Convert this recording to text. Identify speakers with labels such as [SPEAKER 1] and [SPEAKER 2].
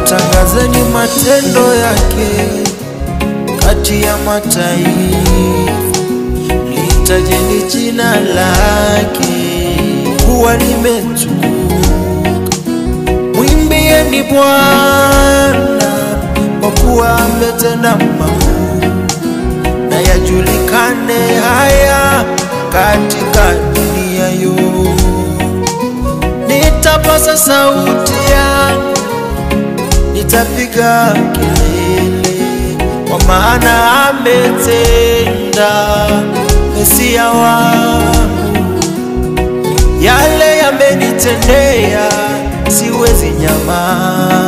[SPEAKER 1] Tangazeni matendo yake kati ya mataifa, litajeni jina lake kuwa limetukuka. Mwimbieni Bwana kwa kuwa ametenda makuu, na yajulikane haya katika dunia yote. Nitapaza sauti yangu, nitapiga kelele, kwa maana ametenda Mesia wangu. Yale yamenitendea siwezi nyamaza.